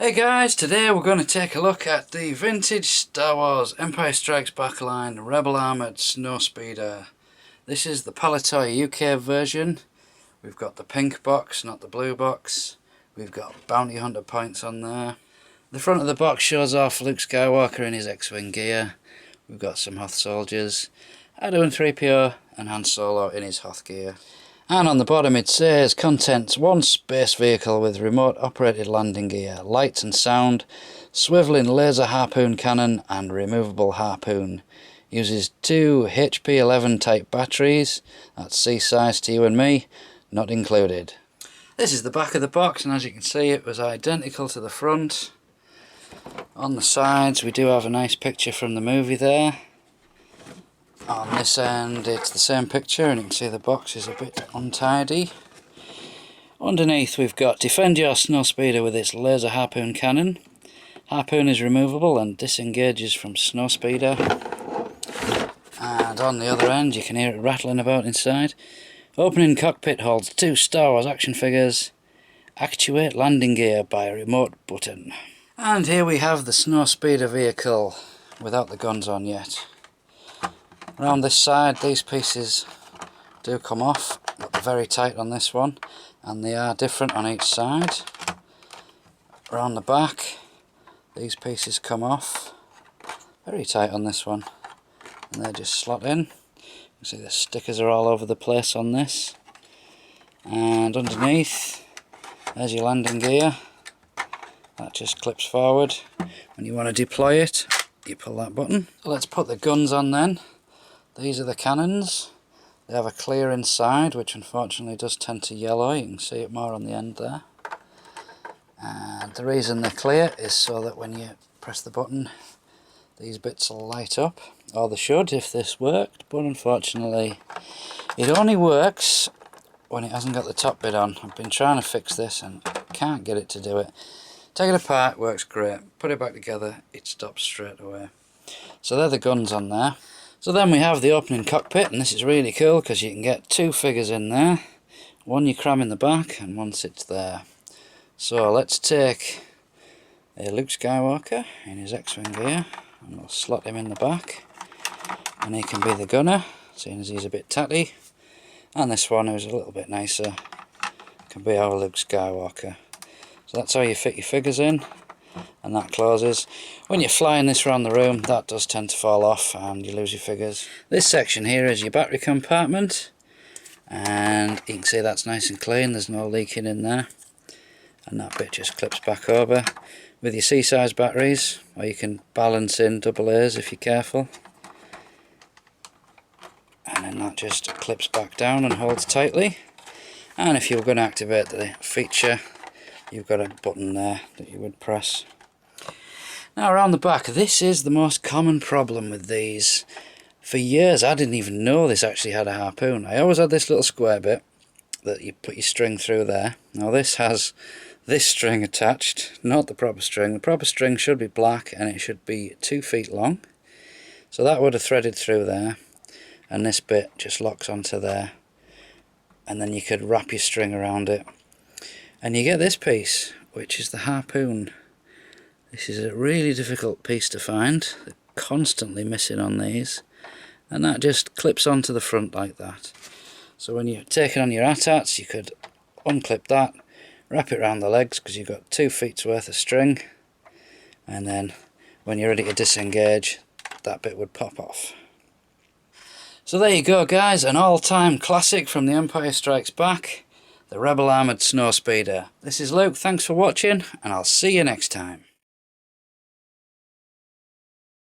Hey guys, today we're going to take a look at the vintage Star Wars Empire Strikes Back line Rebel Armoured Snowspeeder. This is the Palitoy UK version. We've got the pink box, not the blue box. We've got bounty hunter points on there. The front of the box shows off Luke Skywalker in his X-Wing gear. We've got some Hoth soldiers, R2 and 3PO and Han Solo in his Hoth gear. And on the bottom it says, contents: one space vehicle with remote operated landing gear, lights and sound, swiveling laser harpoon cannon and removable harpoon. Uses two HP11 type batteries, that's C size to you and me, not included. This is the back of the box, and as you can see it was identical to the front. On the sides we do have a nice picture from the movie there. On this end it's the same picture, and you can see the box is a bit untidy. Underneath we've got defend your snowspeeder with its laser harpoon cannon. Harpoon is removable and disengages from snowspeeder. And on the other end you can hear it rattling about inside. Opening cockpit holds two Star Wars action figures. Actuate landing gear by a remote button. And here we have the snowspeeder vehicle without the guns on yet. Around this side these pieces do come off, but they're very tight on this one, and they are different on each side. Around the back these pieces come off, very tight on this one, and they just slot in. You can see the stickers are all over the place on this. And underneath there's your landing gear, that just clips forward. When you want to deploy it you pull that button. So let's put the guns on then. These are the cannons. They have a clear inside, which unfortunately does tend to yellow. You can see it more on the end there. And the reason they're clear is so that when you press the button these bits will light up, or they should if this worked, but unfortunately it only works when it hasn't got the top bit on. I've been trying to fix this and can't get it to do it. Take it apart, works great. Put it back together, it stops straight away. So they're the guns on there. So then we have the opening cockpit, and this is really cool because you can get two figures in there. One you cram in the back and one sits there. So let's take a Luke Skywalker in his X-Wing gear and we'll slot him in the back, and he can be the gunner, seeing as he's a bit tatty. And this one, who's a little bit nicer, can be our Luke Skywalker. So that's how you fit your figures in, and that closes. When you're flying this around the room that does tend to fall off and you lose your figures. This section here is your battery compartment, and you can see that's nice and clean, there's no leaking in there, and that bit just clips back over with your C-size batteries, or you can balance in double A's if you're careful, and then that just clips back down and holds tightly. And if you were going to activate the feature, you've got a button there that you would press. Now around the back, this is the most common problem with these. For years I didn't even know this actually had a harpoon. I always had this little square bit that you put your string through there. Now this has this string attached, not the proper string. The proper string should be black and it should be 2 feet long. So that would have threaded through there, and this bit just locks onto there, and then you could wrap your string around it. And you get this piece, which is the harpoon. This is a really difficult piece to find. They're constantly missing on these. And that just clips onto the front like that. So when you're taking on your AT-ATs, you could unclip that, wrap it around the legs because you've got 2 feet's worth of string. And then when you're ready to disengage, that bit would pop off. So there you go guys, an all-time classic from the Empire Strikes Back. The Rebel Armoured Snowspeeder. This is Luke, thanks for watching, and I'll see you next time.